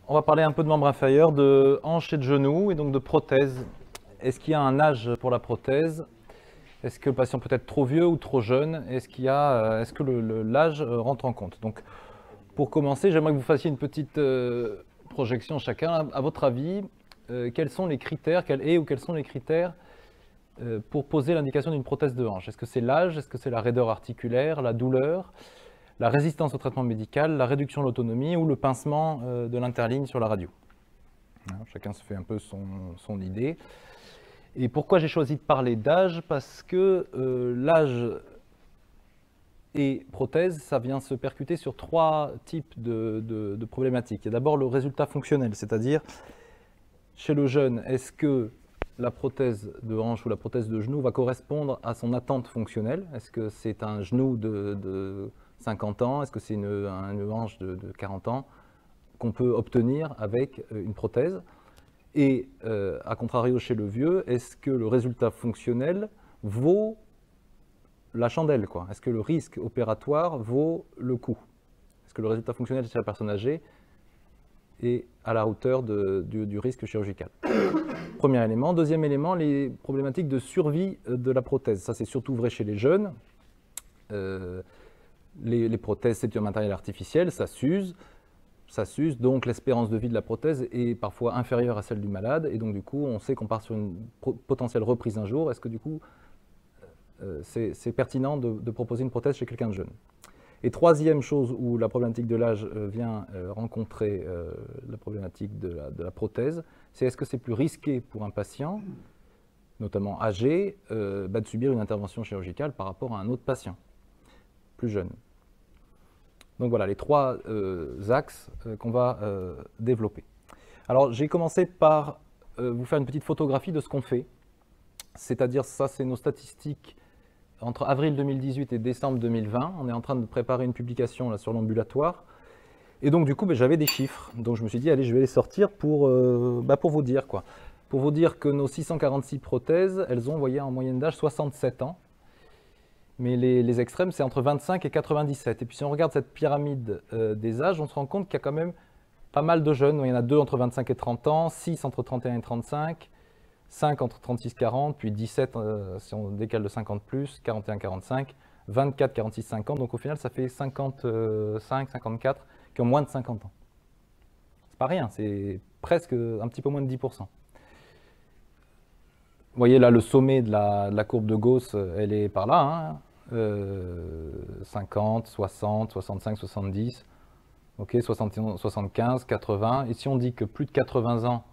On va parler un peu de membres inférieurs, de hanches et de genoux, et donc de prothèses. Est-ce qu'il y a un âge pour la prothèse? Est-ce que le patient peut être trop vieux ou trop jeune? Est-ce que l'âge rentre en compte? Donc, pour commencer, j'aimerais que vous fassiez une petite projection chacun. À votre avis, quels sont les critères, quels sont les critères pour poser l'indication d'une prothèse de hanche? Est-ce que c'est l'âge? Est-ce que c'est la raideur articulaire, la douleur, la résistance au traitement médical, la réduction de l'autonomie ou le pincement de l'interligne sur la radio? Chacun se fait un peu son idée. Et pourquoi j'ai choisi de parler d'âge? Parce que l'âge et prothèse, ça vient se percuter sur trois types de problématiques. Il y a d'abord le résultat fonctionnel, c'est-à-dire chez le jeune, est-ce que la prothèse de hanche ou la prothèse de genou va correspondre à son attente fonctionnelle? Est-ce que c'est un genou de 50 ans? Est-ce que c'est une hanche de 40 ans qu'on peut obtenir avec une prothèse? Et à contrario chez le vieux, est-ce que le résultat fonctionnel vaut la chandelle, quoi? Est-ce que le risque opératoire vaut le coût? Est-ce que le résultat fonctionnel chez la personne âgée est à la hauteur du risque chirurgical? Premier élément. Deuxième élément, les problématiques de survie de la prothèse. Ça, c'est surtout vrai chez les jeunes. Les prothèses, c'est un matériel artificiel, ça s'use, donc l'espérance de vie de la prothèse est parfois inférieure à celle du malade, et donc du coup, on sait qu'on part sur une potentielle reprise un jour. Est-ce que du coup, c'est pertinent de proposer une prothèse chez quelqu'un de jeune? Et troisième chose où la problématique de l'âge vient rencontrer la problématique de la prothèse, c'est est-ce que c'est plus risqué pour un patient, notamment âgé, de subir une intervention chirurgicale par rapport à un autre patient, plus jeune. Donc voilà les trois axes qu'on va développer. Alors j'ai commencé par vous faire une petite photographie de ce qu'on fait, c'est-à-dire ça c'est nos statistiques entre avril 2018 et décembre 2020. On est en train de préparer une publication là, sur l'ambulatoire. Et donc du coup j'avais des chiffres, donc je me suis dit allez je vais les sortir pour vous dire quoi. Pour vous dire que nos 646 prothèses, elles ont, vous voyez, en moyenne d'âge 67 ans. Mais les extrêmes, c'est entre 25 et 97. Et puis si on regarde cette pyramide des âges, on se rend compte qu'il y a quand même pas mal de jeunes. Il y en a 2 entre 25 et 30 ans, 6 entre 31 et 35, 5 entre 36 et 40, puis 17 si on décale de 50 plus, 41 45, 24 46 50. Donc au final, ça fait 55, 54 qui ont moins de 50 ans. C'est pas rien, c'est presque un petit peu moins de 10%. Vous voyez là le sommet de la courbe de Gauss, elle est par là, hein, 50, 60, 65, 70, ok, 71, 75, 80. Et si on dit que plus de 80 ans,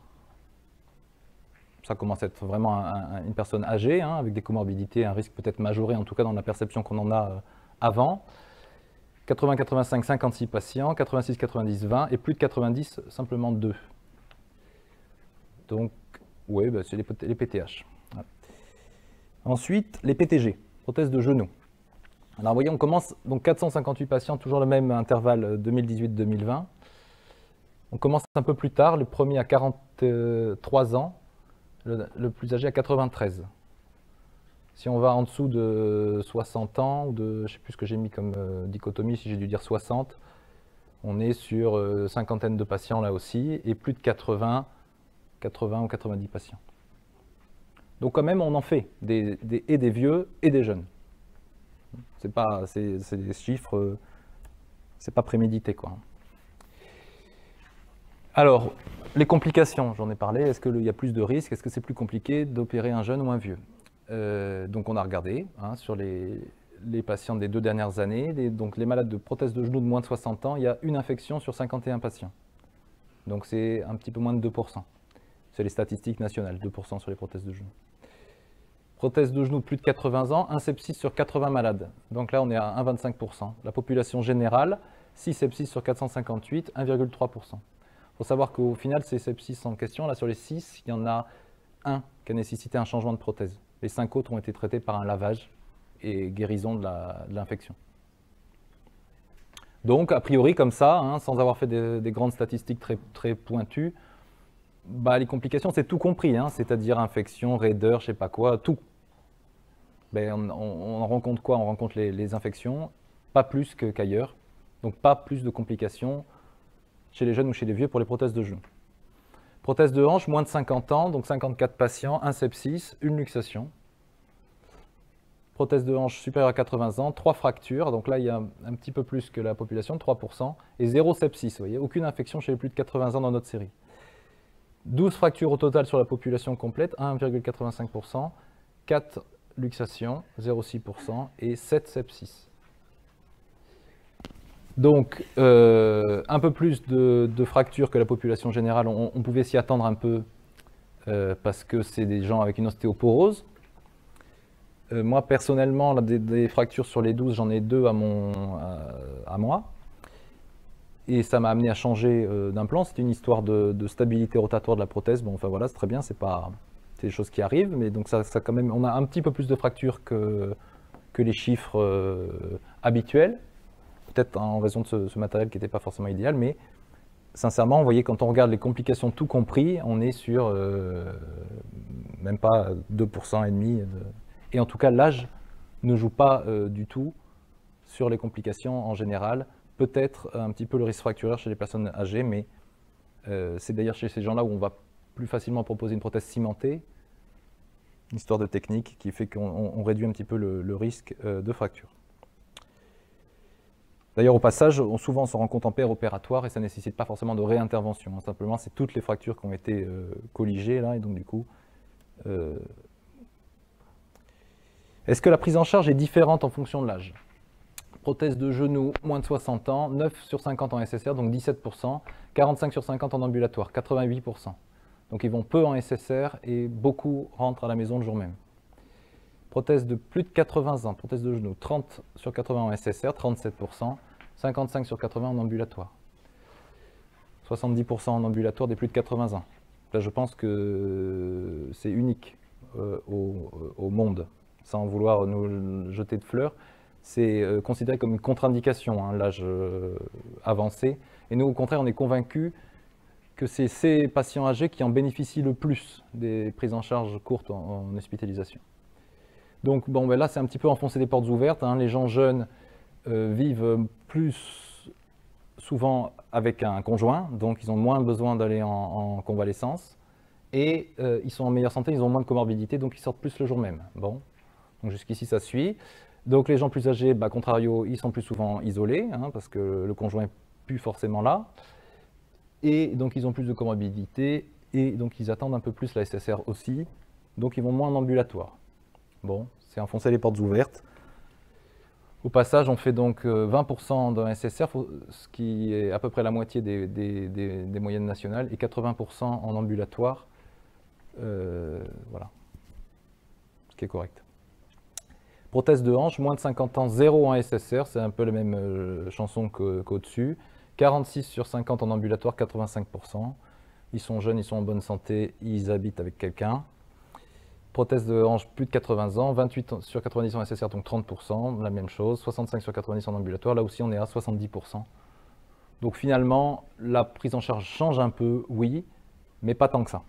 ça commence à être vraiment une personne âgée, hein, avec des comorbidités, un risque peut-être majoré, en tout cas dans la perception qu'on en a avant. 80, 85, 56 patients, 86, 90, 20, et plus de 90, simplement 2. Donc, oui, bah, c'est les PTH. Voilà. Ensuite, les PTG, prothèses de genou. Alors, vous voyez, on commence, donc 458 patients, toujours le même intervalle 2018-2020. On commence un peu plus tard, le premier à 43 ans, le plus âgé à 93. Si on va en dessous de 60 ans, ou de, je ne sais plus ce que j'ai mis comme dichotomie, si j'ai dû dire 60, on est sur cinquantaine de patients là aussi, et plus de 80 ou 90 patients. Donc quand même, on en fait des vieux et des jeunes. C'est des chiffres, c'est pas prémédité, quoi. Alors, les complications, j'en ai parlé. Est-ce qu'il y a plus de risques? Est-ce que c'est plus compliqué d'opérer un jeune ou un vieux? Donc on a regardé hein, sur les patients des 2 dernières années, donc les malades de prothèses de genoux de moins de 60 ans, il y a une infection sur 51 patients. Donc c'est un petit peu moins de 2%. C'est les statistiques nationales, 2% sur les prothèses de genoux. Prothèses de genoux plus de 80 ans, un sepsis sur 80 malades. Donc là on est à 1,25%. La population générale, 6 sepsis sur 458, 1,3%. Il faut savoir qu'au final, ces sepsis en question, là sur les 6, il y en a un qui a nécessité un changement de prothèse. Les 5 autres ont été traités par un lavage et guérison de l'infection. Donc, a priori, comme ça, hein, sans avoir fait des grandes statistiques très pointues, bah, les complications, c'est tout compris, hein, c'est-à-dire infection, raideur, je sais pas quoi, tout. Ben, on rencontre quoi? On rencontre les infections, pas plus qu'ailleurs, donc pas plus de complications chez les jeunes ou chez les vieux pour les prothèses de genoux. Prothèse de hanche, moins de 50 ans, donc 54 patients, un sepsis, une luxation. Prothèse de hanche supérieure à 80 ans, 3 fractures, donc là il y a un petit peu plus que la population, 3%, et 0 sepsis, vous voyez, aucune infection chez les plus de 80 ans dans notre série. 12 fractures au total sur la population complète, 1,85%, 4 luxations, 0,6%, et 7 sepsis. Donc, un peu plus de fractures que la population générale, on pouvait s'y attendre un peu, parce que c'est des gens avec une ostéoporose. Moi, personnellement, là, des fractures sur les 12, j'en ai 2 à moi. Et ça m'a amené à changer d'implant. C'était une histoire de stabilité rotatoire de la prothèse. Bon, enfin voilà, c'est très bien, c'est des choses qui arrivent, mais donc ça quand même, on a un petit peu plus de fractures que les chiffres habituels. Peut-être en raison de ce matériel qui n'était pas forcément idéal, mais sincèrement, vous voyez, quand on regarde les complications tout compris, on est sur même pas 2% et demi. Et en tout cas, l'âge ne joue pas du tout sur les complications en général. Peut-être un petit peu le risque fracturaire chez les personnes âgées, mais c'est d'ailleurs chez ces gens-là où on va plus facilement proposer une prothèse cimentée, une histoire de technique qui fait qu'on réduit un petit peu le risque de fracture. D'ailleurs, au passage, souvent on se rend compte en opératoire et ça ne nécessite pas forcément de réintervention. Simplement, c'est toutes les fractures qui ont été colligées là, et donc du coup... Est-ce que la prise en charge est différente en fonction de l'âge? Prothèse de genou, moins de 60 ans, 9 sur 50 en SSR, donc 17%, 45 sur 50 en ambulatoire, 88%. Donc ils vont peu en SSR et beaucoup rentrent à la maison le jour même. Prothèse de plus de 80 ans, prothèse de genou, 30 sur 80 en SSR, 37%, 55 sur 80 en ambulatoire. 70% en ambulatoire des plus de 80 ans. Là, je pense que c'est unique au monde, sans vouloir nous jeter de fleurs. C'est considéré comme une contre-indication, hein, l'âge avancé. Et nous, au contraire, on est convaincus que c'est ces patients âgés qui en bénéficient le plus des prises en charge courtes en hospitalisation. Donc bon, ben là, c'est un petit peu enfoncer des portes ouvertes, hein. Les gens jeunes vivent plus souvent avec un conjoint, donc ils ont moins besoin d'aller en convalescence. Et ils sont en meilleure santé, ils ont moins de comorbidité, donc ils sortent plus le jour même. Bon, donc jusqu'ici, ça suit. Donc les gens plus âgés, bah, contrario, ils sont plus souvent isolés, hein, parce que le conjoint n'est plus forcément là. Et donc ils ont plus de comorbidité, et donc ils attendent un peu plus la SSR aussi, donc ils vont moins en ambulatoire. Bon, c'est enfoncer les portes ouvertes. Au passage, on fait donc 20% d'un SSR, ce qui est à peu près la moitié des moyennes nationales, et 80% en ambulatoire. Voilà, ce qui est correct. Prothèse de hanche, moins de 50 ans, 0 en SSR, c'est un peu la même chanson qu'au-dessus. 46 sur 50 en ambulatoire, 85%. Ils sont jeunes, ils sont en bonne santé, ils habitent avec quelqu'un. Prothèse de hanche, plus de 80 ans, 28 sur 90 en SSR, donc 30%, la même chose. 65 sur 90 en ambulatoire, là aussi on est à 70%. Donc finalement, la prise en charge change un peu, oui, mais pas tant que ça.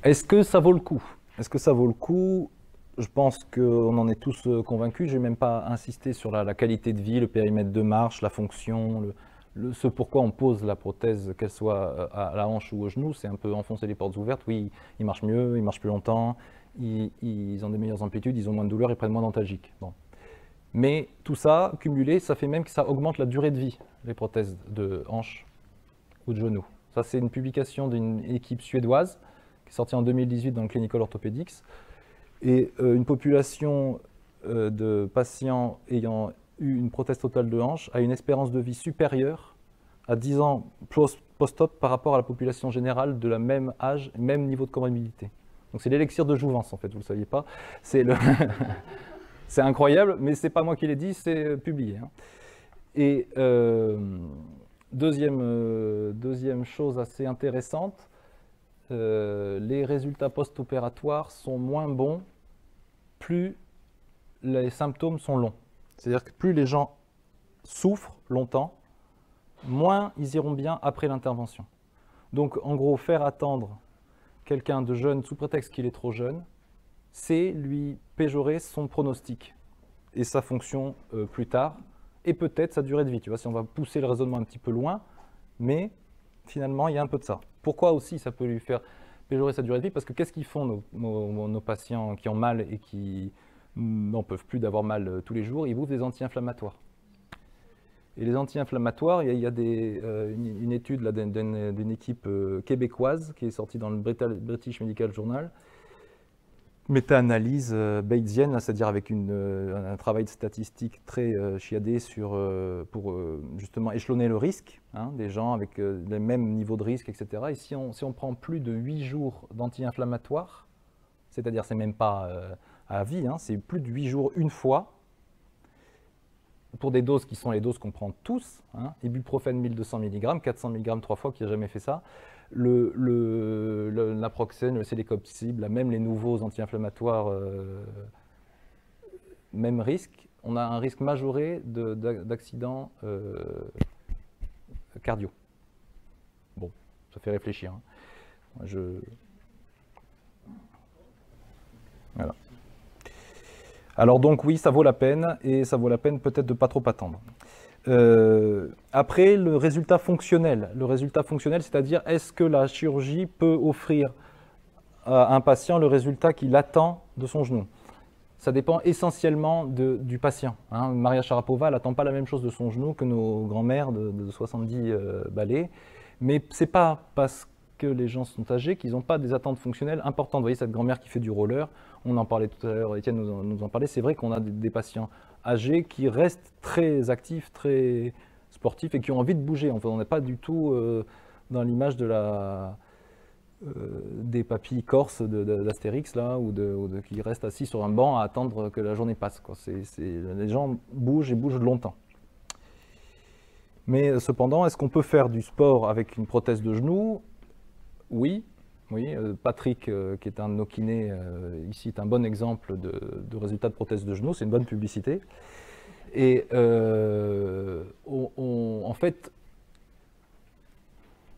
Est-ce que ça vaut le coup? Est-ce que ça vaut le coup? Je pense qu'on en est tous convaincus. Je n'ai même pas insisté sur la qualité de vie, le périmètre de marche, la fonction, ce pourquoi on pose la prothèse, qu'elle soit à la hanche ou au genou. C'est un peu enfoncer les portes ouvertes. Oui, ils marchent mieux, ils marchent plus longtemps, ils ont des meilleures amplitudes, ils ont moins de douleur, ils prennent moins d'antalgiques. Bon. Mais tout ça, cumulé, ça fait même que ça augmente la durée de vie, les prothèses de hanche ou de genou. Ça, c'est une publication d'une équipe suédoise qui est sortie en 2018 dans le Clinical Orthopedics. Et une population de patients ayant eu une prothèse totale de hanche a une espérance de vie supérieure à 10 ans post-op par rapport à la population générale de la même âge, même niveau de comorbidité. Donc c'est l'élixir de jouvence en fait, vous ne le saviez pas. C'est incroyable, mais ce n'est pas moi qui l'ai dit, c'est publié. Hein. Et deuxième chose assez intéressante, les résultats post-opératoires sont moins bons plus les symptômes sont longs. C'est-à-dire que plus les gens souffrent longtemps, moins ils iront bien après l'intervention. Donc en gros, faire attendre quelqu'un de jeune sous prétexte qu'il est trop jeune, c'est lui péjorer son pronostic et sa fonction plus tard. et peut-être sa durée de vie. Tu vois, si on va pousser le raisonnement un petit peu loin, mais finalement, il y a un peu de ça. Pourquoi aussi ça peut lui faire péjorer sa durée de vie? Parce que qu'est-ce qu'ils font nos patients qui ont mal et qui n'en peuvent plus d'avoir mal tous les jours? Ils bouffent des anti-inflammatoires. Et les anti-inflammatoires, il y a une étude d'une équipe québécoise qui est sortie dans le British Medical Journal, méta-analyse bayésienne, c'est-à-dire avec un travail de statistique très chiadé pour justement échelonner le risque des gens avec les mêmes niveaux de risque, etc. Et si on prend plus de 8 jours d'anti-inflammatoires, c'est-à-dire c'est même pas à vie, c'est plus de 8 jours une fois, pour des doses qui sont les doses qu'on prend tous, ibuprofène 1200 mg, 400 mg 3 fois, qui n'a jamais fait ça, le naproxène, le célécoxib, même les nouveaux anti-inflammatoires, même risque, on a un risque majoré d'accident cardio. Bon, ça fait réfléchir. Voilà. Alors donc oui, ça vaut la peine, et ça vaut la peine peut-être de ne pas trop attendre. Après, le résultat fonctionnel, c'est-à-dire est-ce que la chirurgie peut offrir à un patient le résultat qu'il attend de son genou? Ça dépend essentiellement du patient. Maria Sharapova, elle n'attend pas la même chose de son genou que nos grands-mères de 70 balais, mais ce n'est pas parce que les gens sont âgés qu'ils n'ont pas des attentes fonctionnelles importantes. Vous voyez cette grand-mère qui fait du roller, on en parlait tout à l'heure, Étienne nous en parlait, c'est vrai qu'on a des patients âgés qui restent très actifs, très sportifs et qui ont envie de bouger. On n'est pas du tout dans l'image des papis corses d'Astérix là, ou qui restent assis sur un banc à attendre que la journée passe. Les gens bougent et bougent longtemps. Mais cependant, est-ce qu'on peut faire du sport avec une prothèse de genou? Oui. Patrick, qui est un de nos kinés, ici est un bon exemple de résultat de prothèse de genou, c'est une bonne publicité. Et en fait,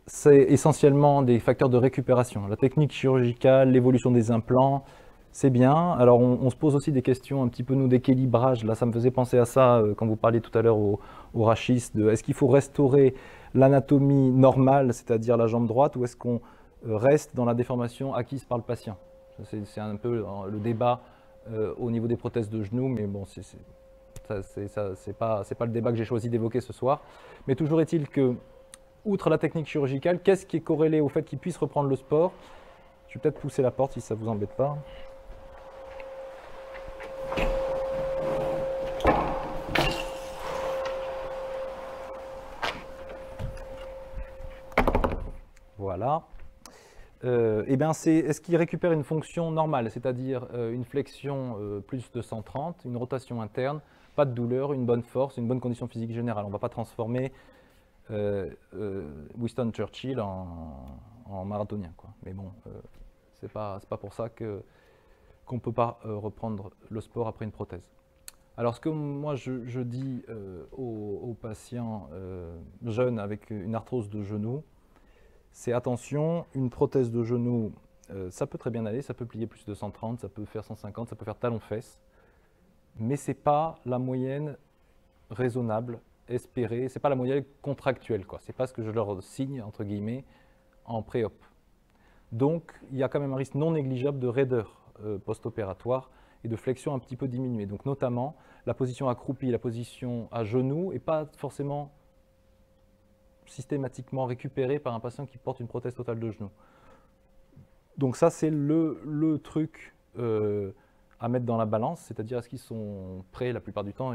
c'est essentiellement des facteurs de récupération. La technique chirurgicale, l'évolution des implants, c'est bien. Alors on se pose aussi des questions un petit peu nous d'équilibrage. Là, ça me faisait penser à ça quand vous parliez tout à l'heure au rachis, est-ce qu'il faut restaurer l'anatomie normale, c'est-à-dire la jambe droite, ou est-ce qu'on reste dans la déformation acquise par le patient? C'est un peu le débat au niveau des prothèses de genoux, mais bon, c'est pas le débat que j'ai choisi d'évoquer ce soir. Mais toujours est-il que, outre la technique chirurgicale, qu'est-ce qui est corrélé au fait qu'il puisse reprendre le sport? Je vais peut-être pousser la porte si ça ne vous embête pas. Voilà. Est-ce qu'il récupère une fonction normale, c'est-à-dire une flexion plus de 130, une rotation interne, pas de douleur, une bonne force, une bonne condition physique générale. On ne va pas transformer Winston Churchill en marathonien, quoi. Mais bon, c'est pas pour ça qu'on ne peut pas reprendre le sport après une prothèse. Alors ce que moi je dis aux patients jeunes avec une arthrose de genou, c'est attention, une prothèse de genou, ça peut très bien aller, ça peut plier plus de 130, ça peut faire 150, ça peut faire talon-fesse, mais ce n'est pas la moyenne raisonnable, espérée, ce n'est pas la moyenne contractuelle, ce n'est pas ce que je leur signe, entre guillemets, en pré-op. Donc, il y a quand même un risque non négligeable de raideur post-opératoire et de flexion un petit peu diminuée. Donc, notamment, la position accroupie, la position à genoux, n'est pas forcément systématiquement récupérée par un patient qui porte une prothèse totale de genou. Donc ça, c'est le truc à mettre dans la balance, c'est-à-dire est-ce qu'ils sont prêts la plupart du temps?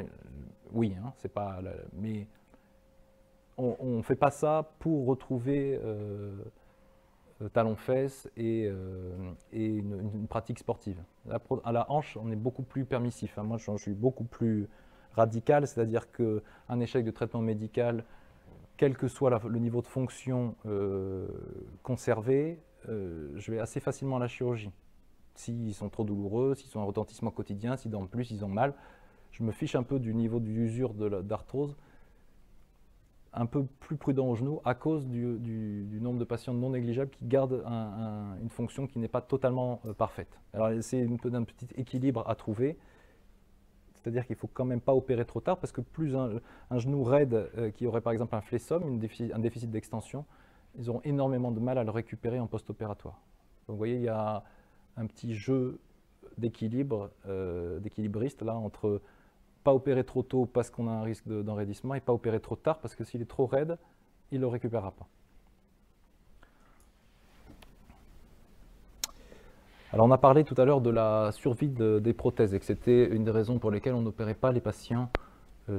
Oui, c'est pas, mais on ne fait pas ça pour retrouver talon-fesse et une pratique sportive. À la hanche, on est beaucoup plus permissif. Moi, je suis beaucoup plus radical, c'est-à-dire qu'un échec de traitement médical, quel que soit le niveau de fonction conservé, je vais assez facilement à la chirurgie. S'ils sont trop douloureux, s'ils ont un retentissement quotidien, si en plus ils ont mal, je me fiche un peu du niveau d'usure d'arthrose, un peu plus prudent au genou à cause du nombre de patients non négligeables qui gardent une fonction qui n'est pas totalement parfaite. Alors c'est un petit équilibre à trouver. c'est-à-dire qu'il ne faut quand même pas opérer trop tard, parce que plus un genou raide qui aurait par exemple un flessum, un déficit d'extension, ils auront énormément de mal à le récupérer en post-opératoire. Donc vous voyez, il y a un petit jeu d'équilibre, d'équilibriste là, entre pas opérer trop tôt parce qu'on a un risque d'enraidissement et pas opérer trop tard parce que s'il est trop raide, il ne le récupérera pas. Alors on a parlé tout à l'heure de la survie des prothèses et que c'était une des raisons pour lesquelles on n'opérait pas les patients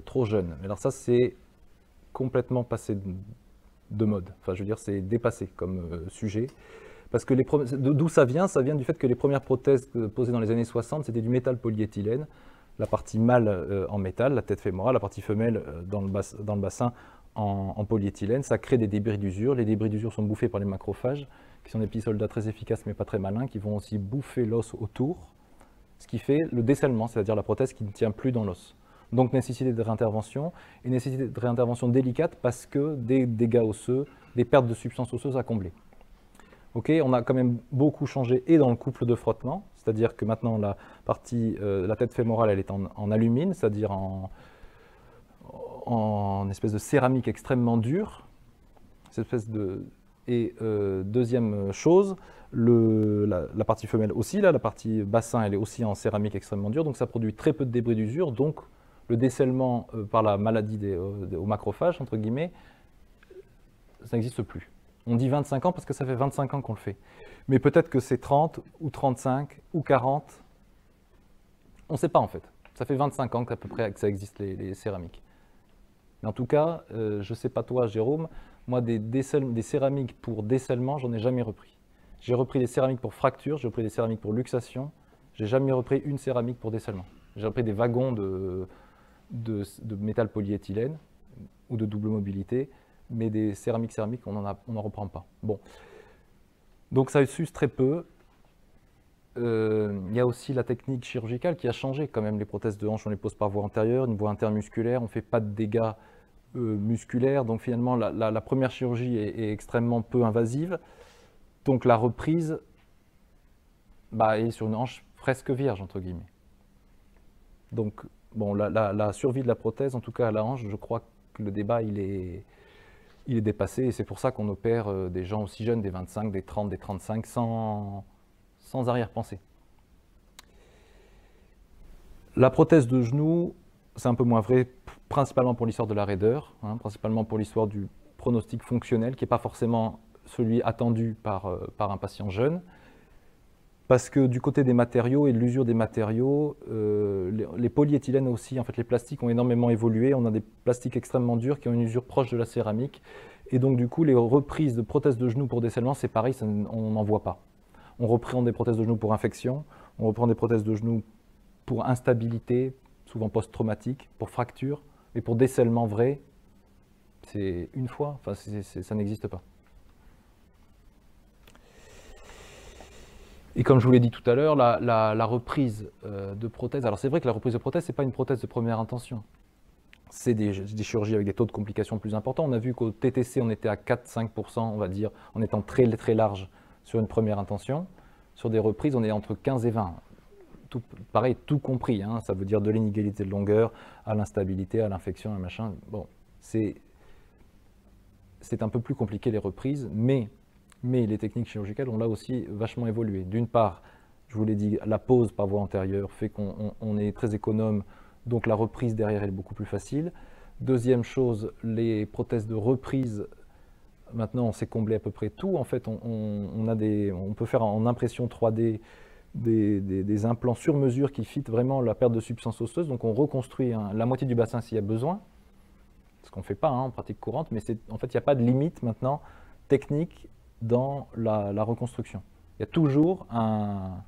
trop jeunes. Alors ça c'est complètement passé de mode, enfin je veux dire c'est dépassé comme sujet. Parce que d'où ça vient? Ça vient du fait que les premières prothèses posées dans les années 60 c'était du métal polyéthylène, la partie mâle en métal, la tête fémorale, la partie femelle dans le bassin en polyéthylène. Ça crée des débris d'usure. Les débris d'usure sont bouffés par les macrophages, qui sont des petits soldats très efficaces mais pas très malins, qui vont aussi bouffer l'os autour, ce qui fait le décèlement, c'est-à-dire la prothèse qui ne tient plus dans l'os. Donc nécessité de réintervention, et nécessité de réintervention délicate parce que des dégâts osseux, des pertes de substances osseuses à combler. Ok, on a quand même beaucoup changé et dans le couple de frottement, c'est-à-dire que maintenant la tête fémorale elle est en alumine, c'est-à-dire en espèce de céramique extrêmement dure. Et deuxième chose, la partie femelle aussi, là, la partie bassin elle est aussi en céramique extrêmement dure, donc ça produit très peu de débris d'usure, donc le décèlement par la maladie aux macrophages, entre guillemets, ça n'existe plus. On dit 25 ans parce que ça fait 25 ans qu'on le fait. Mais peut-être que c'est 30 ou 35 ou 40. On ne sait pas en fait. Ça fait 25 ans qu'à peu près que ça existe les céramiques. Mais en tout cas, je ne sais pas toi Jérôme, moi des céramiques pour décèlement, j'en ai jamais repris. J'ai repris des céramiques pour fracture, j'ai repris des céramiques pour luxation, j'ai jamais repris une céramique pour décèlement. J'ai repris des wagons de métal polyéthylène ou de double mobilité, mais des céramiques, on n'en reprend pas. Bon. Donc ça s'use très peu. Il y a aussi la technique chirurgicale qui a changé quand même. Les prothèses de hanche, on les pose par voie antérieure, une voie intermusculaire, on ne fait pas de dégâts musculaires. Donc finalement, la première chirurgie est extrêmement peu invasive. Donc la reprise est sur une hanche presque vierge, entre guillemets. Donc bon, la survie de la prothèse, en tout cas à la hanche, je crois que le débat, il est dépassé, et c'est pour ça qu'on opère des gens aussi jeunes, des 25, des 30, des 35, sans arrière-pensée. La prothèse de genou, c'est un peu moins vrai, principalement pour l'histoire de la raideur, principalement pour l'histoire du pronostic fonctionnel, qui n'est pas forcément celui attendu par un patient jeune, parce que du côté des matériaux et de l'usure des matériaux, les polyéthylènes aussi, en fait les plastiques ont énormément évolué. On a des plastiques extrêmement durs qui ont une usure proche de la céramique. Et donc du coup, les reprises de prothèses de genoux pour décèlement, c'est pareil, on n'en voit pas. On reprend des prothèses de genoux pour infection, on reprend des prothèses de genoux pour instabilité, souvent post-traumatique, pour fracture, et pour décèlement vrai, c'est une fois, enfin ça n'existe pas. Et comme je vous l'ai dit tout à l'heure, la reprise de prothèse, alors c'est vrai que la reprise de prothèse, ce n'est pas une prothèse de première intention. C'est des chirurgies avec des taux de complications plus importants. On a vu qu'au TTC, on était à 4-5%, on va dire, en étant très, très large sur une première intention. Sur des reprises, on est entre 15 et 20. Tout, pareil, tout compris, ça veut dire de l'inégalité de longueur à l'instabilité, à l'infection, à machin. Bon, c'est un peu plus compliqué les reprises, mais les techniques chirurgicales ont là aussi vachement évolué. D'une part, je vous l'ai dit, la pose par voie antérieure fait qu'on est très économe, donc la reprise derrière est beaucoup plus facile. Deuxième chose, les prothèses de reprise, maintenant on sait combler à peu près tout. En fait, on peut faire en impression 3D des implants sur mesure qui fitent vraiment la perte de substance osseuse. Donc on reconstruit la moitié du bassin s'il y a besoin, ce qu'on ne fait pas en pratique courante, mais en fait il n'y a pas de limite maintenant technique dans la reconstruction. Il y a toujours un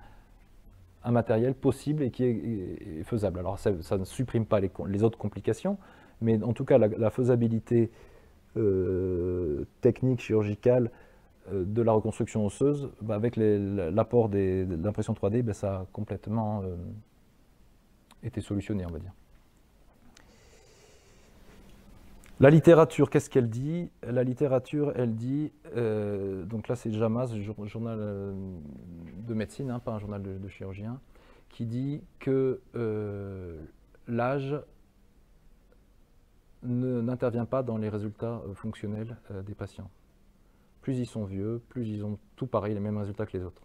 matériel possible et qui est faisable. Alors ça ne supprime pas les autres complications, mais en tout cas la faisabilité technique, chirurgicale de la reconstruction osseuse, avec l'apport de l'impression 3D, ça a complètement été solutionné, on va dire. La littérature, qu'est-ce qu'elle dit? La littérature, elle dit, donc là c'est JAMA, journal de médecine, pas un journal de chirurgien, qui dit que l'âge n'intervient pas dans les résultats fonctionnels des patients. Plus ils sont vieux, plus ils ont tout pareil, les mêmes résultats que les autres.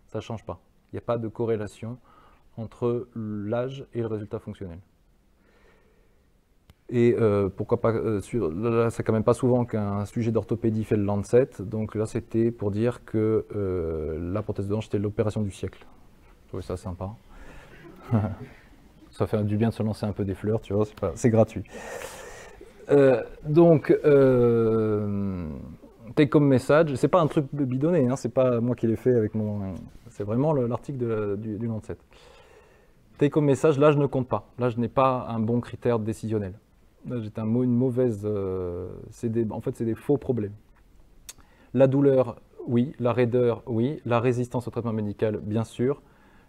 Ça ne change pas. Il n'y a pas de corrélation entre l'âge et le résultat fonctionnel. Et pourquoi pas, là c'est quand même pas souvent qu'un sujet d'orthopédie fait le Lancet, donc là c'était pour dire que la prothèse de hanche c'était l'opération du siècle. Je trouvais ça sympa. Ça fait du bien de se lancer un peu des fleurs, tu vois, c'est gratuit. Take home message, c'est pas un truc bidonné, hein, c'est pas moi qui l'ai fait avec mon. C'est vraiment l'article du Lancet. Take home message, l'âge ne compte pas. L'âge n'est pas un bon critère décisionnel. Là, j'ai une mauvaise. En fait, c'est des faux problèmes. La douleur, oui. La raideur, oui. La résistance au traitement médical, bien sûr.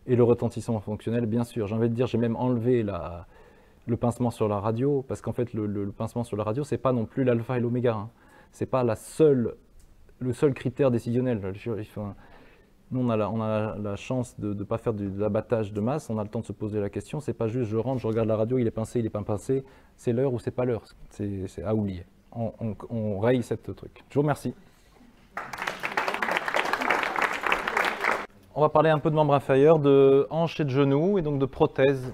Et le retentissement fonctionnel, bien sûr. J'ai envie de dire, j'ai même enlevé le pincement sur la radio, parce qu'en fait, le pincement sur la radio, c'est pas non plus l'alpha et l'oméga. Hein. C'est pas le seul critère décisionnel. Nous, on a la chance de ne pas faire de l'abattage de masse, on a le temps de se poser la question. C'est pas juste je rentre, je regarde la radio, il est pincé, il n'est pas pincé. C'est l'heure ou c'est pas l'heure. C'est à oublier. On raye cette truc. Je vous remercie. On va parler un peu de membres inférieurs, de hanches et de genoux, et donc de prothèses.